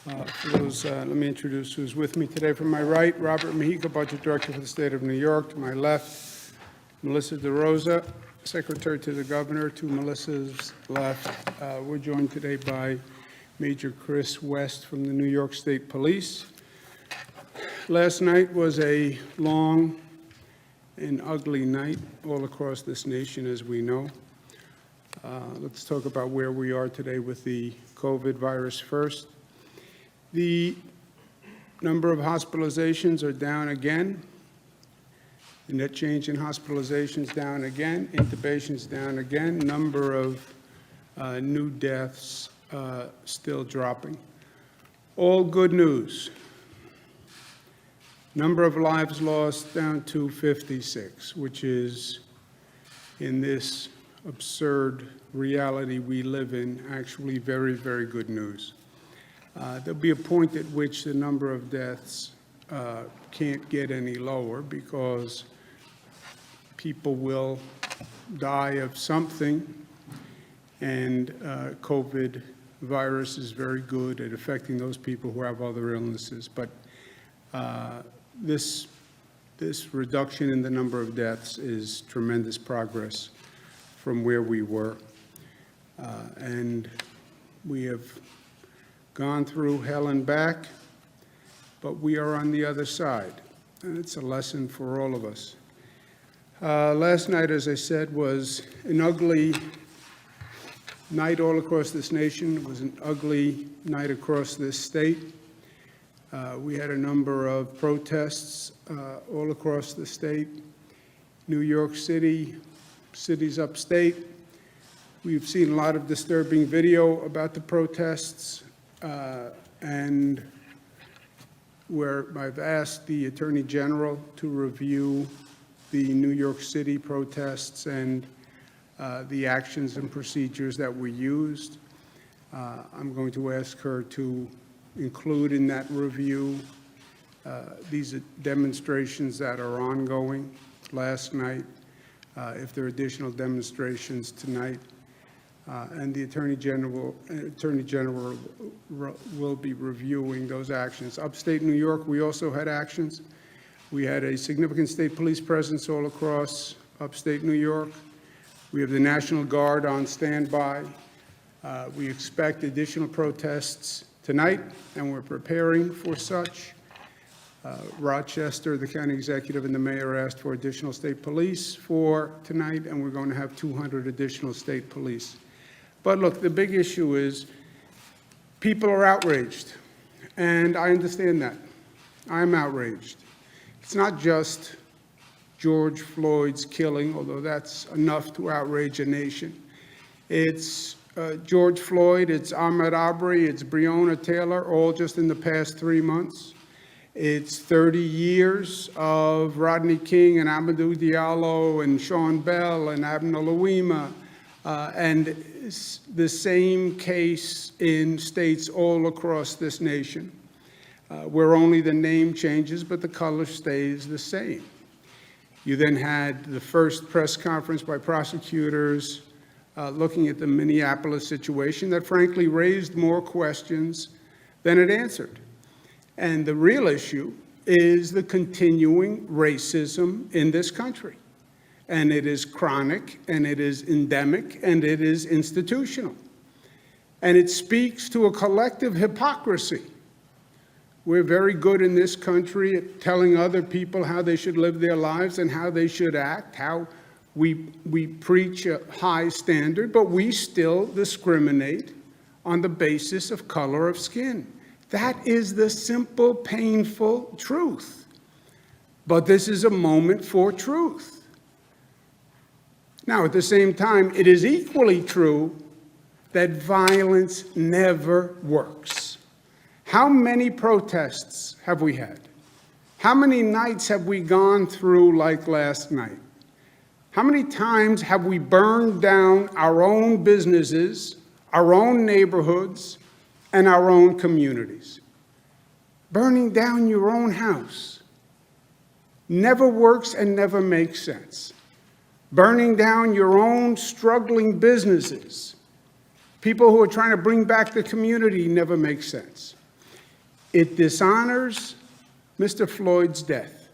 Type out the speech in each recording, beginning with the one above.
For those, let me introduce who's with me today. From my right, Robert Mejica, Budget Director for the State of New York. To my left, Melissa DeRosa, Secretary to the Governor. To Melissa's left, we're joined today by Major Chris West from the New York State Police. Last night was a long and ugly night all across this nation, as we know. Let's talk about where we are today with the COVID virus first. The number of hospitalizations are down again. The net change in hospitalizations down again. Intubations down again. Number of new deaths still dropping. All good news. Number of lives lost down to 56, which is, in this absurd reality we live in, actually very, very good news. There'll be a point at which the number of deaths can't get any lower because people will die of something, and COVID virus is very good at affecting those people who have other illnesses. But this reduction in the number of deaths is tremendous progress from where we were. And we have gone through hell and back, but we are on the other side. And it's a lesson for all of us. Last night, as I said, was an ugly night all across this nation. It was an ugly night across this state. We had a number of protests all across the state. New York City, cities upstate. We've seen a lot of disturbing video about the protests, and where I've asked the Attorney General to review the New York City protests and the actions and procedures that were used. I'm going to ask her to include in that review these demonstrations that are ongoing last night, if there are additional demonstrations tonight, and the Attorney General will be reviewing those actions. Upstate New York, we also had actions. We had a significant state police presence all across upstate New York. We have the National Guard on standby. We expect additional protests tonight, and we're preparing for such. Rochester, the county executive, and the mayor asked for additional state police for tonight, and we're going to have 200 additional state police. But look, the big issue is people are outraged, and I understand that. I'm outraged. It's not just George Floyd's killing, although that's enough to outrage a nation. It's George Floyd, it's Ahmaud Arbery, it's Breonna Taylor, all just in the past 3 months. It's 30 years of Rodney King and Amadou Diallo and Sean Bell and Abner Louima, and the same case in states all across this nation, where only the name changes, but the color stays the same. You then had the first press conference by prosecutors looking at the Minneapolis situation that frankly raised more questions than it answered. And the real issue is the continuing racism in this country. And it is chronic, and it is endemic, and it is institutional. And it speaks to a collective hypocrisy. We're very good in this country at telling other people how they should live their lives and how they should act, how we preach a high standard, but we still discriminate on the basis of color of skin. That is the simple, painful truth. But this is a moment for truth. Now, at the same time, it is equally true that violence never works. How many protests have we had? How many nights have we gone through like last night? How many times have we burned down our own businesses, our own neighborhoods, and our own communities? Burning down your own house never works and never makes sense. Burning down your own struggling businesses, people who are trying to bring back the community, never makes sense. It dishonors Mr. Floyd's death.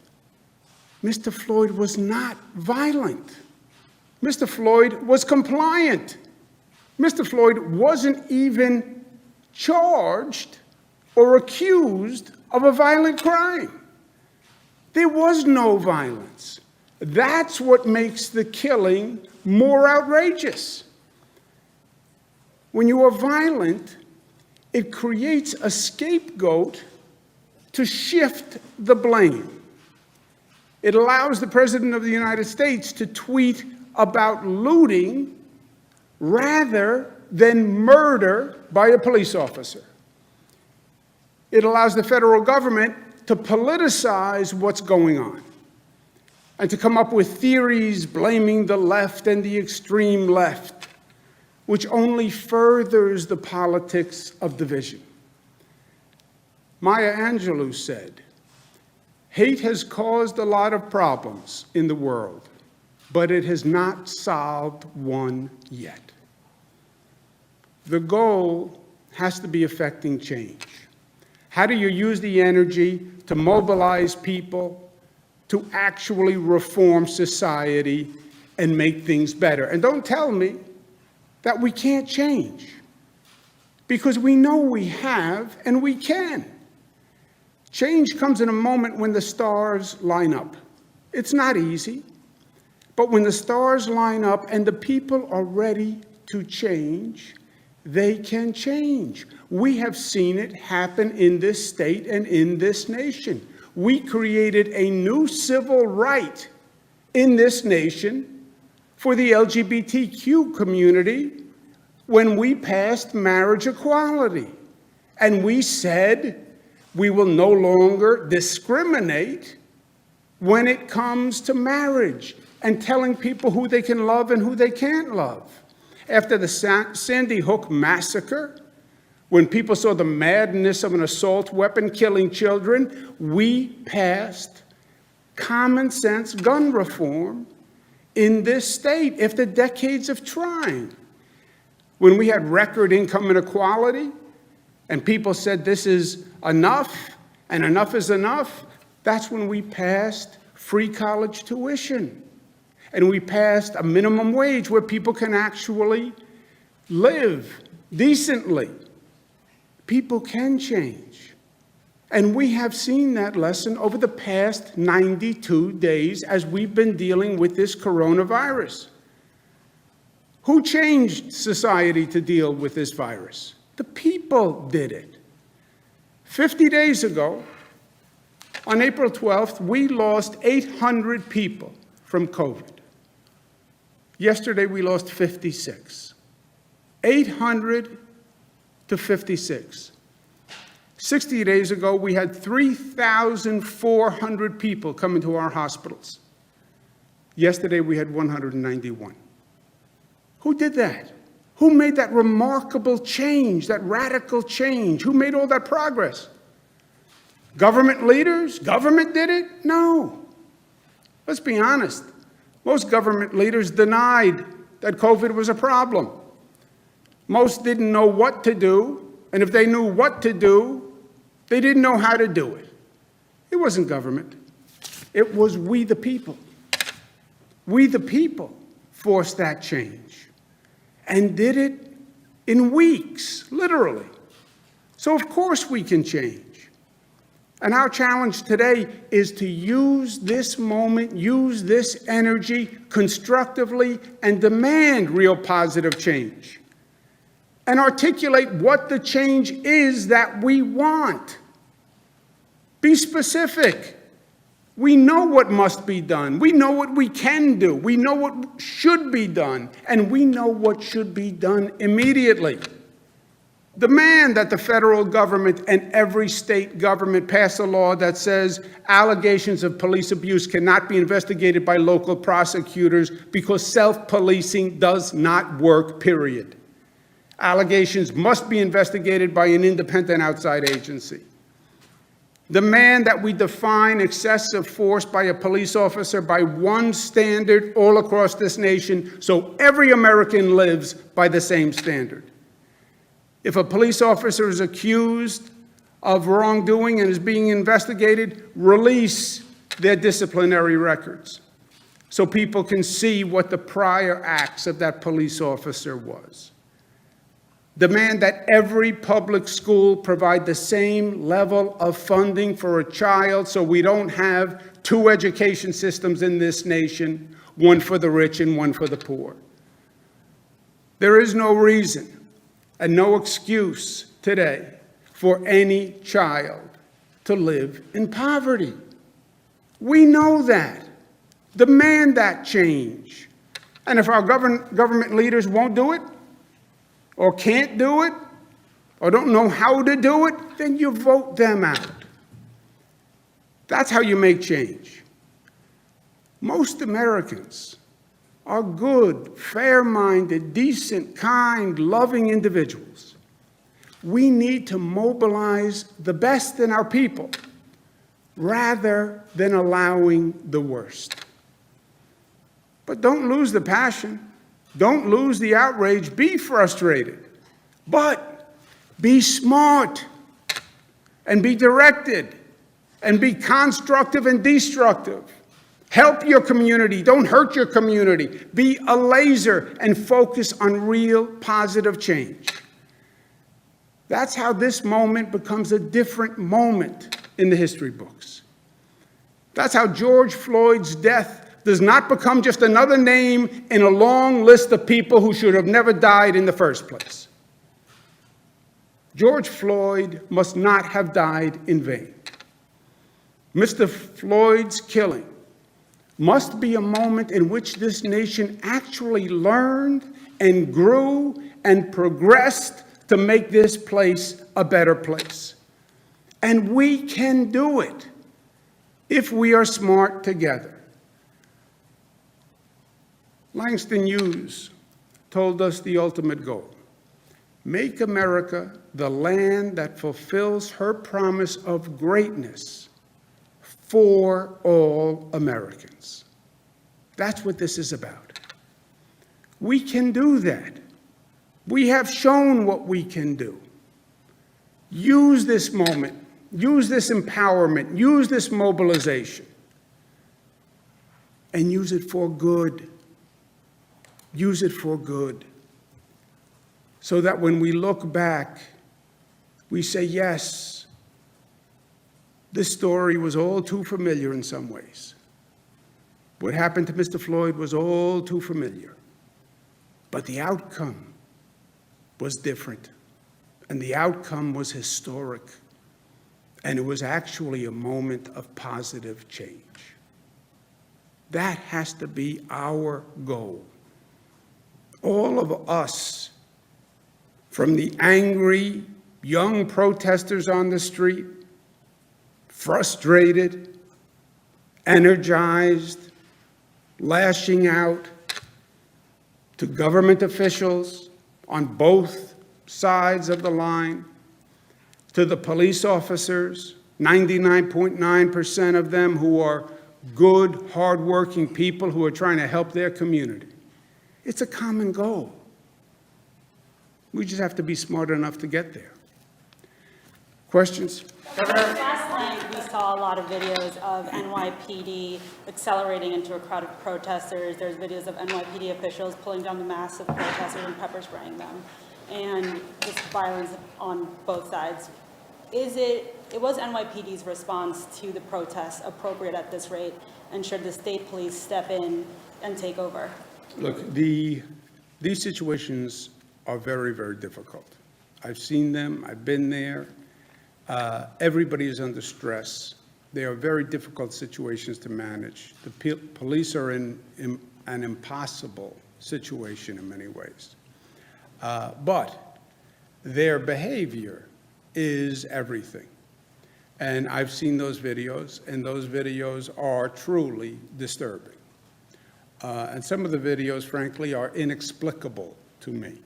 Mr. Floyd was not violent. Mr. Floyd was compliant. Mr. Floyd wasn't even charged or accused of a violent crime. There was no violence. That's what makes the killing more outrageous. When you are violent, it creates a scapegoat to shift the blame. It allows the President of the United States to tweet about looting rather than murder by a police officer. It allows the federal government to politicize what's going on and to come up with theories blaming the left and the extreme left, which only furthers the politics of division. Maya Angelou said, "Hate has caused a lot of problems in the world, but it has not solved one yet." The goal has to be affecting change. How do you use the energy to mobilize people to actually reform society and make things better? And don't tell me that we can't change, because we know we have and we can. Change comes in a moment when the stars line up. It's not easy, but when the stars line up and the people are ready to change, they can change. We have seen it happen in this state and in this nation. We created a new civil right in this nation for the LGBTQ community when we passed marriage equality. And we said we will no longer discriminate when it comes to marriage and telling people who they can love and who they can't love. After the Sandy Hook massacre, when people saw the madness of an assault weapon killing children, we passed common sense gun reform in this state after decades of trying. When we had record income inequality and people said this is enough and enough is enough, that's when we passed free college tuition. And we passed a minimum wage where people can actually live decently. People can change. And we have seen that lesson over the past 92 days as we've been dealing with this coronavirus. Who changed society to deal with this virus? The people did it. 50 days ago, on April 12th, we lost 800 people from COVID. Yesterday, we lost 56. 800 to 56. 60 days ago, we had 3,400 people come into our hospitals. Yesterday, we had 191. Who did that? Who made that remarkable change, that radical change? Who made all that progress? Government leaders? Government did it? No. Let's be honest. Most government leaders denied that COVID was a problem. Most didn't know what to do, and if they knew what to do, they didn't know how to do it. It wasn't government. It was we the people. We the people forced that change and did it in weeks, literally. So of course we can change. And our challenge today is to use this moment, use this energy constructively, and demand real positive change. And articulate what the change is that we want. Be specific. We know what must be done. We know what we can do. We know what should be done. And we know what should be done immediately. Demand that the federal government and every state government pass a law that says allegations of police abuse cannot be investigated by local prosecutors because self-policing does not work, period. Allegations must be investigated by an independent outside agency. Demand that we define excessive force by a police officer by one standard all across this nation so every American lives by the same standard. If a police officer is accused of wrongdoing and is being investigated, release their disciplinary records so people can see what the prior acts of that police officer was. Demand that every public school provide the same level of funding for a child so we don't have two education systems in this nation, one for the rich and one for the poor. There is no reason and no excuse today for any child to live in poverty. We know that. Demand that change. And if our government leaders won't do it, or can't do it, or don't know how to do it, then you vote them out. That's how you make change. Most Americans are good, fair-minded, decent, kind, loving individuals. We need to mobilize the best in our people rather than allowing the worst. But don't lose the passion. Don't lose the outrage. Be frustrated. But be smart and be directed and be constructive and destructive. Help your community. Don't hurt your community. Be a laser and focus on real positive change. That's how this moment becomes a different moment in the history books. That's how George Floyd's death does not become just another name in a long list of people who should have never died in the first place. George Floyd must not have died in vain. Mr. Floyd's killing must be a moment in which this nation actually learned and grew and progressed to make this place a better place. And we can do it if we are smart together. Langston Hughes told us the ultimate goal: make America the land that fulfills her promise of greatness for all Americans. That's what this is about. We can do that. We have shown what we can do. Use this moment, use this empowerment, use this mobilization, and use it for good. Use it for good, so that when we look back, we say, yes, this story was all too familiar in some ways. What happened to Mr. Floyd was all too familiar. But the outcome was different, and the outcome was historic, and it was actually a moment of positive change. That has to be our goal. All of us, from the angry young protesters on the street, frustrated, energized, lashing out, to government officials on both sides of the line, to the police officers, 99.9% of them who are good, hardworking people who are trying to help their community. It's a common goal. We just have to be smart enough to get there. Questions? Last night, we saw a lot of videos of NYPD accelerating into a crowd of protesters. There's videos of NYPD officials pulling down the masks of protesters and pepper spraying them, and just violence on both sides. It was NYPD's response to the protests appropriate at this rate, and should the state police step in and take over? Look, these situations are very, very difficult. I've seen them. I've been there. Everybody is under stress. They are very difficult situations to manage. The police are in an impossible situation in many ways. But their behavior is everything. And I've seen those videos, and those videos are truly disturbing. And some of the videos, frankly, are inexplicable to me.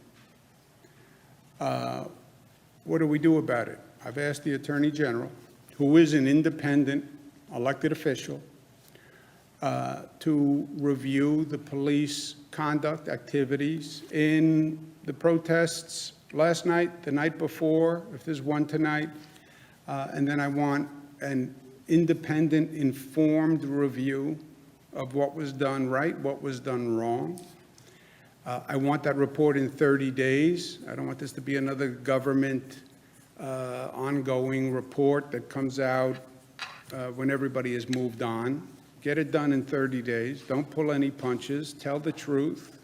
What do we do about it? I've asked the Attorney General, who is an independent elected official, to review the police conduct activities in the protests last night, the night before, if there's one tonight, And then I want an independent, informed review of what was done right, what was done wrong. I want that report in 30 days. I don't want this to be another government ongoing report that comes out when everybody has moved on. Get it done in 30 days. Don't pull any punches. Tell the truth.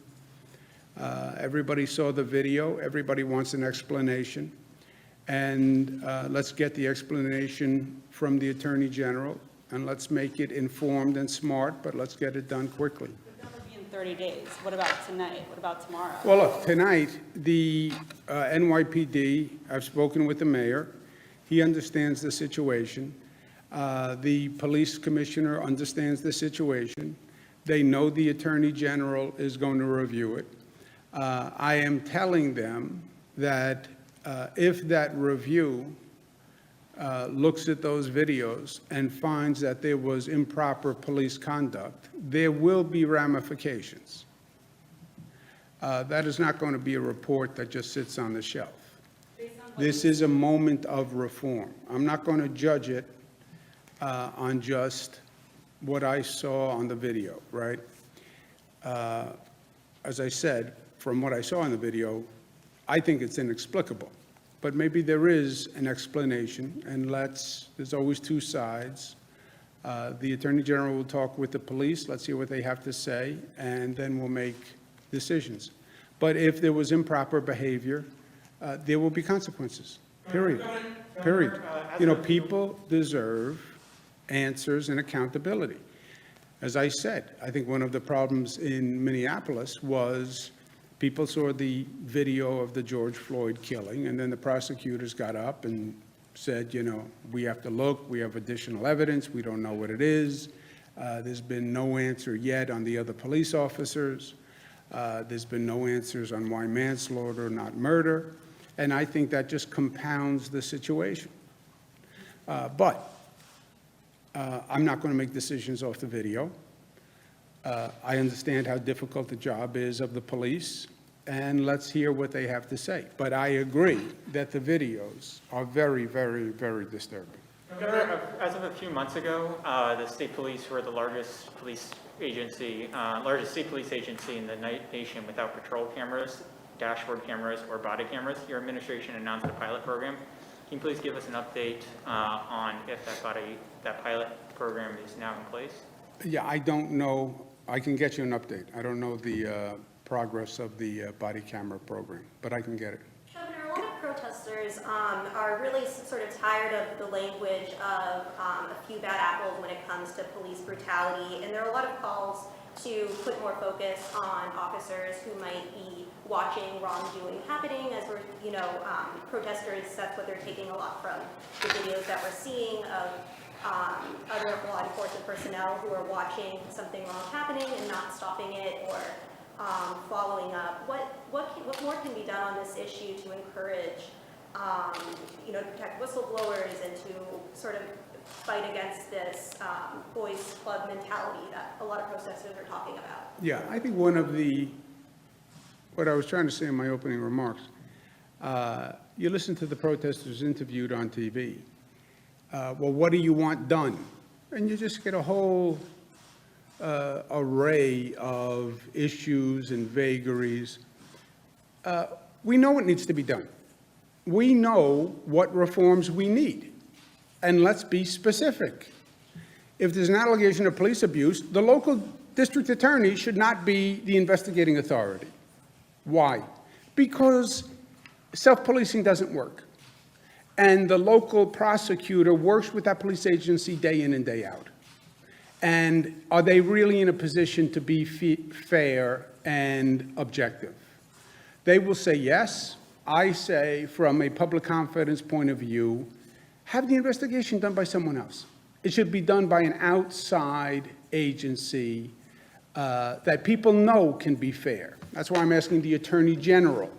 Everybody saw the video. Everybody wants an explanation. And let's get the explanation from the Attorney General, and let's make it informed and smart, but let's get it done quickly. But that would be in 30 days. What about tonight? What about tomorrow? Well, look, tonight, the NYPD, I've spoken with the mayor. He understands the situation. The police commissioner understands the situation. They know the Attorney General is going to review it. I am telling them that if that review looks at those videos and finds that there was improper police conduct, there will be ramifications. That is not going to be a report that just sits on the shelf. This is a moment of reform. I'm not going to judge it on just what I saw on the video, right? As I said, from what I saw in the video, I think it's inexplicable. But maybe there is an explanation, and there's always two sides. The Attorney General will talk with the police, let's hear what they have to say, and then we'll make decisions. But if there was improper behavior, there will be consequences, period. Period. People deserve answers and accountability. As I said, I think one of the problems in Minneapolis was people saw the video of the George Floyd killing, and then the prosecutors got up and said, we have to look, we have additional evidence, we don't know what it is. There's been no answer yet on the other police officers. There's been no answers on why manslaughter, not murder. And I think that just compounds the situation. But I'm not going to make decisions off the video. I understand how difficult the job is of the police, and let's hear what they have to say. But I agree that the videos are very, very, very disturbing. Governor, as of a few months ago, the state police were the largest police agency, largest state police agency in the nation without patrol cameras, dashboard cameras, or body cameras. Your administration announced a pilot program. Can you please give us an update on if that pilot program is now in place? Yeah, I don't know. I can get you an update. I don't know the progress of the body camera program, but I can get it. Governor, a lot of protesters are really sort of tired of the language of a few bad apples when it comes to police brutality, and there are a lot of calls to put more focus on officers who might be watching wrongdoing happening. As we're, protesters, that's what they're taking a lot from the videos that we're seeing of other law enforcement personnel who are watching something wrong happening and not stopping it or following up. What more can be done on this issue to encourage, to protect whistleblowers and to sort of fight against this boys club mentality that a lot of protesters are talking about? Yeah, I think what I was trying to say in my opening remarks, you listen to the protesters interviewed on TV. Well, what do you want done? And you just get a whole array of issues and vagaries. We know what needs to be done. We know what reforms we need. And let's be specific. If there's an allegation of police abuse, the local district attorney should not be the investigating authority. Why? Because self-policing doesn't work. And the local prosecutor works with that police agency day in and day out. And are they really in a position to be fair and objective? They will say yes. I say, from a public confidence point of view, have the investigation done by someone else. It should be done by an outside agency that people know can be fair. That's why I'm asking the Attorney General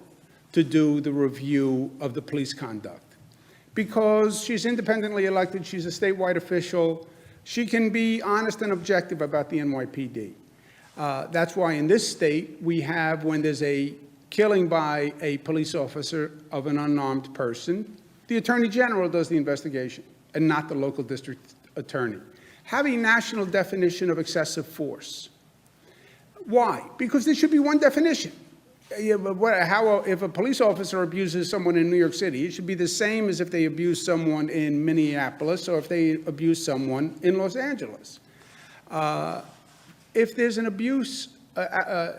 to do the review of the police conduct. Because she's independently elected, she's a statewide official, she can be honest and objective about the NYPD. That's why in this state, we have, when there's a killing by a police officer of an unarmed person, The Attorney General does the investigation and not the local district attorney. Have a national definition of excessive force. Why? Because there should be one definition. If a police officer abuses someone in New York City, it should be the same as if they abuse someone in Minneapolis or if they abuse someone in Los Angeles. If there's an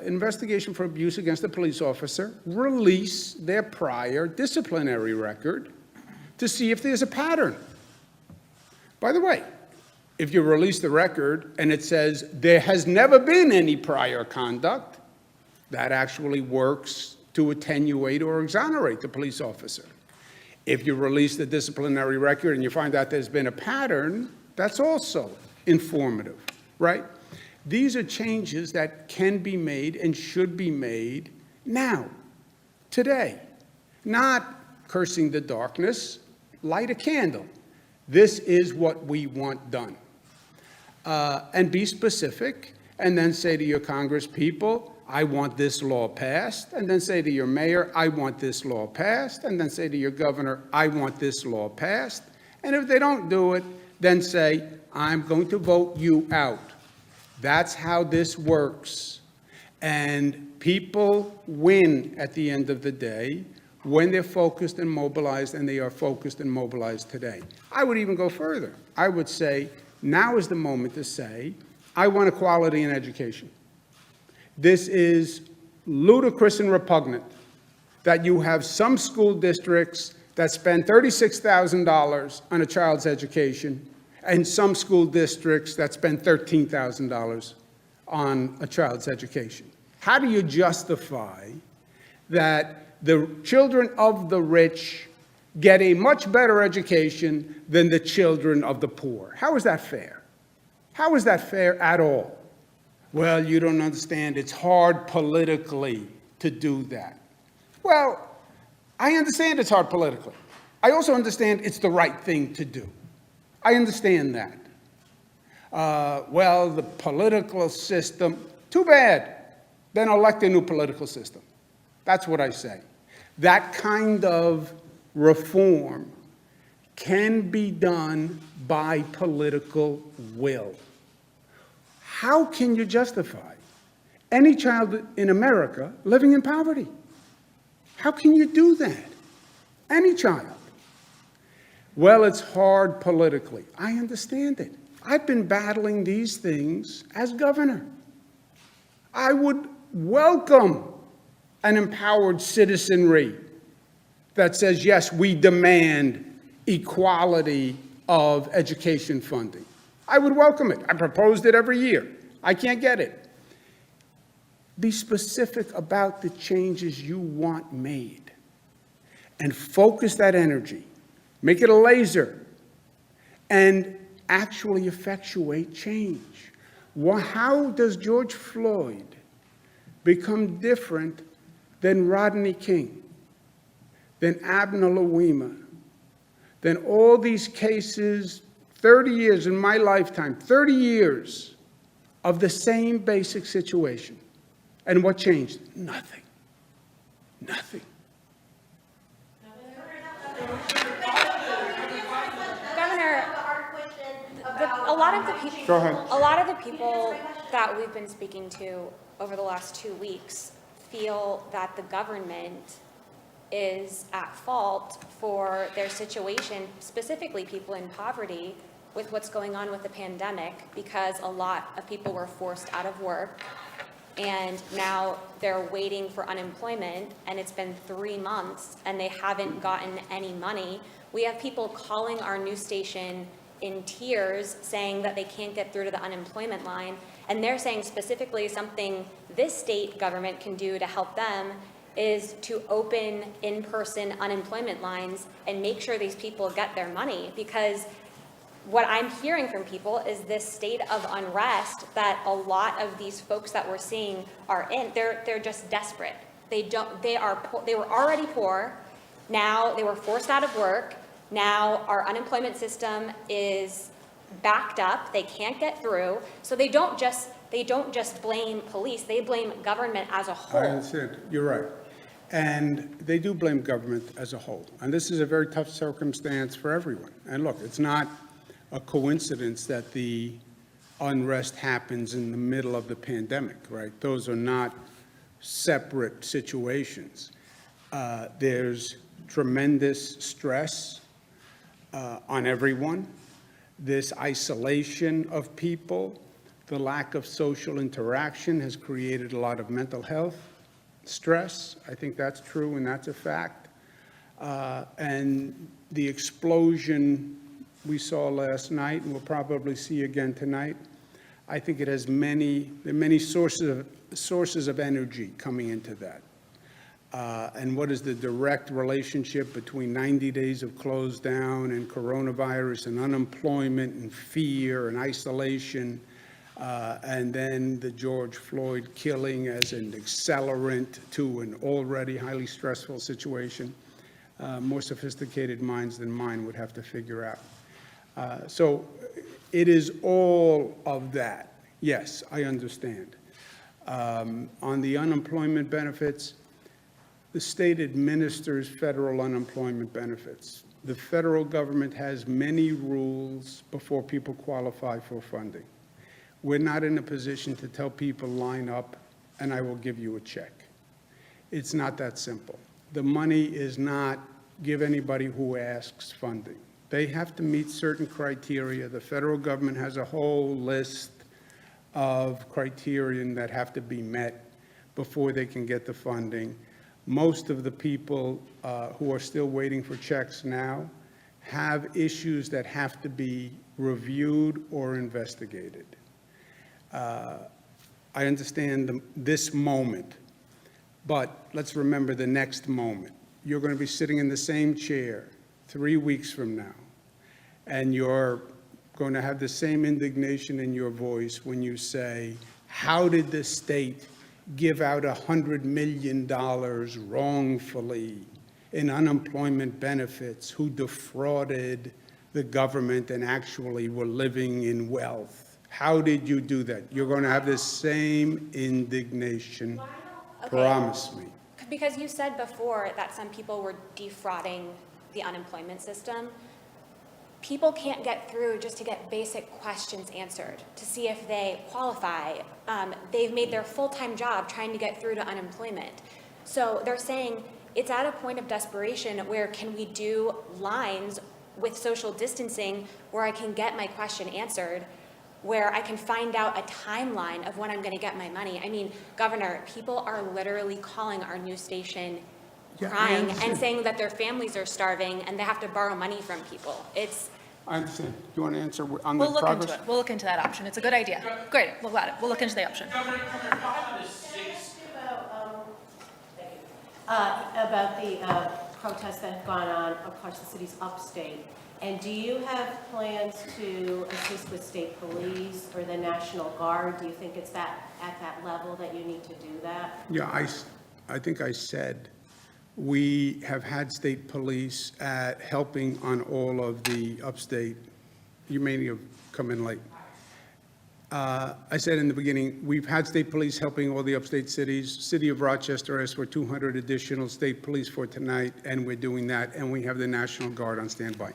investigation for abuse against a police officer, release their prior disciplinary record to see if there's a pattern. By the way, if you release the record and it says there has never been any prior conduct, that actually works to attenuate or exonerate the police officer. If you release the disciplinary record and you find out there's been a pattern, that's also informative, right? These are changes that can be made and should be made now, today. Not cursing the darkness, light a candle. This is what we want done. And be specific, and then say to your Congress people, I want this law passed, and then say to your mayor, I want this law passed, and then say to your governor, I want this law passed. And if they don't do it, then say, I'm going to vote you out. That's how this works. And people win at the end of the day when they're focused and mobilized, and they are focused and mobilized today. I would even go further. I would say, now is the moment to say, I want equality in education. This is ludicrous and repugnant that you have some school districts that spend $36,000 on a child's education and some school districts that spend $13,000 on a child's education. How do you justify that the children of the rich get a much better education than the children of the poor? How is that fair? How is that fair at all? Well, you don't understand. It's hard politically to do that. Well, I understand it's hard politically. I also understand it's the right thing to do. I understand that. Well, the political system, too bad. Then elect a new political system. That's what I say. That kind of reform can be done by political will. How can you justify any child in America living in poverty? How can you do that? Any child. Well, it's hard politically. I understand it. I've been battling these things as governor. I would welcome an empowered citizenry that says, yes, we demand equality of education funding. I would welcome it. I proposed it every year. I can't get it. Be specific about the changes you want made and focus that energy. Make it a laser and actually effectuate change. How does George Floyd become different than Rodney King, than Abner Louima, than all these cases, 30 years in my lifetime, 30 years of the same basic situation? And what changed? Nothing. Nothing. Governor, a lot of the people. Go ahead. A lot of the people that we've been speaking to over the last 2 weeks feel that the government is at fault for their situation, specifically people in poverty, with what's going on with the pandemic, because a lot of people were forced out of work and now they're waiting for unemployment, and it's been 3 months and they haven't gotten any money. We have people calling our news station in tears saying that they can't get through to the unemployment line, and they're saying specifically something this state government can do to help them is to open in-person unemployment lines and make sure these people get their money, because what I'm hearing from people is this state of unrest that a lot of these folks that we're seeing are in. They're just desperate. They were already poor. Now they were forced out of work. Now our unemployment system is backed up. They can't get through. So they don't just blame police. They blame government as a whole. I understand. You're right. And they do blame government as a whole. And this is a very tough circumstance for everyone. And look, it's not a coincidence that the unrest happens in the middle of the pandemic, right? Those are not separate situations. There's tremendous stress on everyone. This isolation of people, the lack of social interaction has created a lot of mental health stress. I think that's true, and that's a fact. And the explosion we saw last night, and we'll probably see again tonight, I think it has many sources of energy coming into that. And what is the direct relationship between 90 days of closed down and coronavirus and unemployment and fear and isolation, and then the George Floyd killing as an accelerant to an already highly stressful situation? More sophisticated minds than mine would have to figure out. So it is all of that. Yes, I understand. On the unemployment benefits, the state administers federal unemployment benefits. The federal government has many rules before people qualify for funding. We're not in a position to tell people line up and I will give you a check. It's not that simple. The money is not give anybody who asks funding. They have to meet certain criteria. The federal government has a whole list of criterion that have to be met before they can get the funding. Most of the people who are still waiting for checks now have issues that have to be reviewed or investigated. I understand this moment, but let's remember the next moment. You're going to be sitting in the same chair 3 weeks from now, and you're going to have the same indignation in your voice when you say, how did the state give out $100 million wrongfully in unemployment benefits, who defrauded the government and actually were living in wealth? How did you do that? You're going to have the same indignation. Okay. Promise me. Because you said before that some people were defrauding the unemployment system. People can't get through just to get basic questions answered, to see if they qualify. They've made their full-time job trying to get through to unemployment. So they're saying it's at a point of desperation where can we do lines with social distancing where I can get my question answered, where I can find out a timeline of when I'm going to get my money. I mean, Governor, people are literally calling our news station Yeah, I crying understand. and saying that their families are starving and they have to borrow money from people. I understand. You want to answer on the We'll look progress? into it. We'll look into that option. It's a good idea. Great, we'll got it. We'll look into the option. About the protests that have gone on across the cities upstate. And do you have plans to assist with state police or the National Guard? Do you think it's at that level that you need to do that? Yeah, I think I said we have had state police helping on all of the upstate. You may have come in late. I said in the beginning, we've had state police helping all the upstate cities. City of Rochester asked for 200 additional state police for tonight, and we're doing that, and we have the National Guard on standby.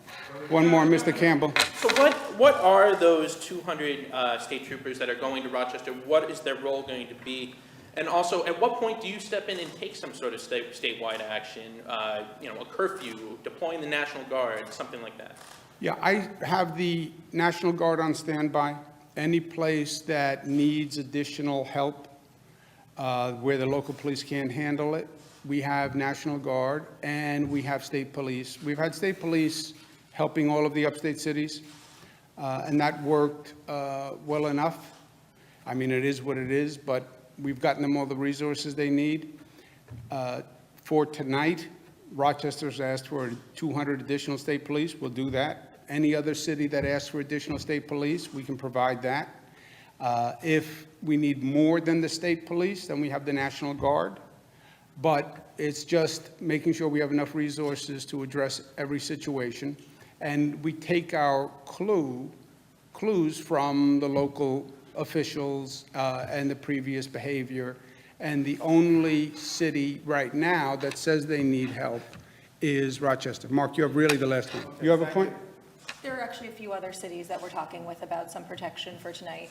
One more, Mr. Campbell. So what are those 200 state troopers that are going to Rochester? What is their role going to be? And also, at what point do you step in and take some sort of statewide action, a curfew, deploying the National Guard, something like that? Yeah, I have the National Guard on standby. Any place that needs additional help where the local police can't handle it, we have National Guard and we have state police. We've had state police helping all of the upstate cities, and that worked well enough. I mean, it is what it is, but we've gotten them all the resources they need. For tonight, Rochester's asked for 200 additional state police. We'll do that. Any other city that asks for additional state police, we can provide that. If we need more than the state police, then we have the National Guard. But it's just making sure we have enough resources to address every situation. And we take our clues from the local officials and the previous behavior. And the only city right now that says they need help is Rochester. Mark, you have really the last one. You have a point? There are actually a few other cities that we're talking with about some protection for tonight.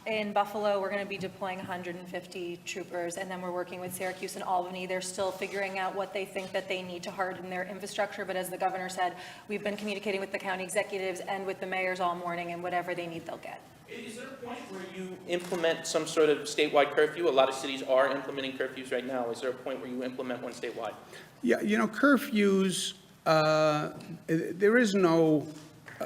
In Buffalo, we're going to be deploying 150 troopers, and then we're working with Syracuse and Albany. They're still figuring out what they think that they need to harden their infrastructure, but as the governor said, we've been communicating with the county executives and with the mayors all morning, and whatever they need, they'll get. Is there a point where you implement some sort of statewide curfew? A lot of cities are implementing curfews right now. Is there a point where you implement one statewide? Yeah, curfews, there is no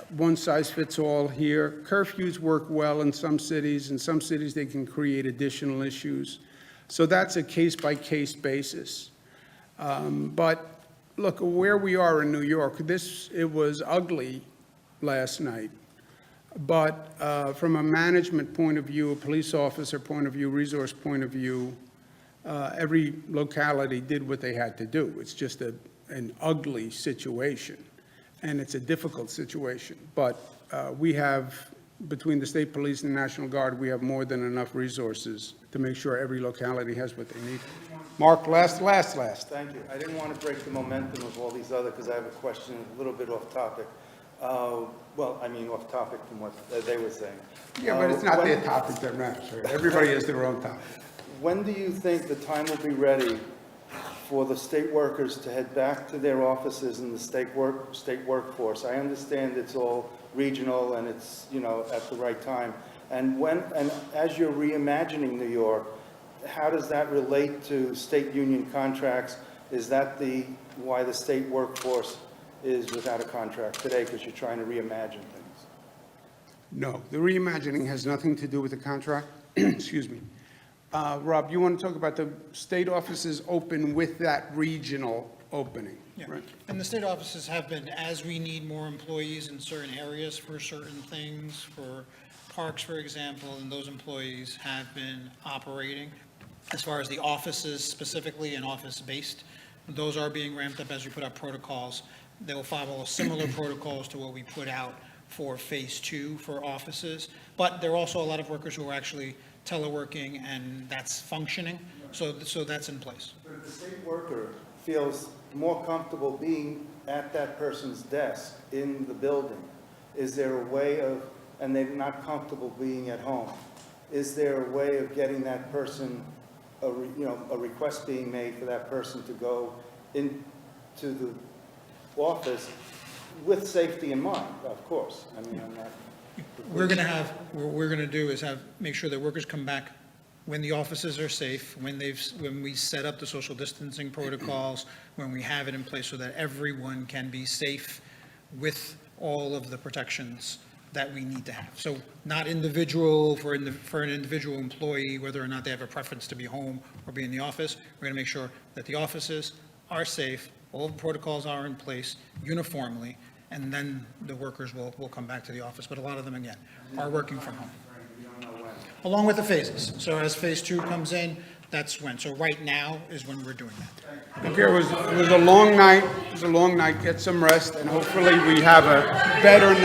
one-size-fits-all here. Curfews work well in some cities. In some cities, they can create additional issues. So that's a case-by-case basis. But look, where we are in New York, it was ugly last night. But from a management point of view, a police officer point of view, resource point of view, every locality did what they had to do. It's just an ugly situation, and it's a difficult situation. But we have, between the state police and the National Guard, we have more than enough resources to make sure every locality has what they need. Mark, last. Thank you. I didn't want to break the momentum of all these other, because I have a question a little bit off topic. Off topic from what they were saying. Yeah, but it's not their topic that matters, right? Everybody has their own topic. When do you think the time will be ready for the state workers to head back to their offices in the state workforce? I understand it's all regional and it's, at the right time. And as you're reimagining New York, how does that relate to state union contracts? Is that why the state workforce is without a contract today, because you're trying to reimagine things? No, the reimagining has nothing to do with the contract. Excuse me. Rob, you want to talk about the state offices open with that regional opening? Yeah, Right? and the state offices have been, as we need more employees in certain areas for certain things, for parks, for example, and those employees have been operating. As far as the offices specifically and office-based, those are being ramped up as we put out protocols. They will follow similar protocols to what we put out for phase 2 for offices. But there are also a lot of workers who are actually teleworking, and that's functioning. So that's in place. But if the state worker feels more comfortable being at that person's desk in the building, is there a way of, and they're not comfortable being at home, is there a way of getting that person, a request being made for that person to go into the office with safety in mind, of course? I mean, I'm not... What we're gonna do is make sure that workers come back when the offices are safe, when we set up the social distancing protocols, when we have it in place so that everyone can be safe with all of the protections that we need to have. So not individual for an individual employee, whether or not they have a preference to be home or be in the office. We're gonna make sure that the offices are safe, all the protocols are in place uniformly, and then the workers will come back to the office. But a lot of them, again, are working from home. Along with the phases. So as phase 2 comes in, that's when. So right now is when we're doing that. Okay, it was a long night. It was a long night. Get some rest, and hopefully we have a better night.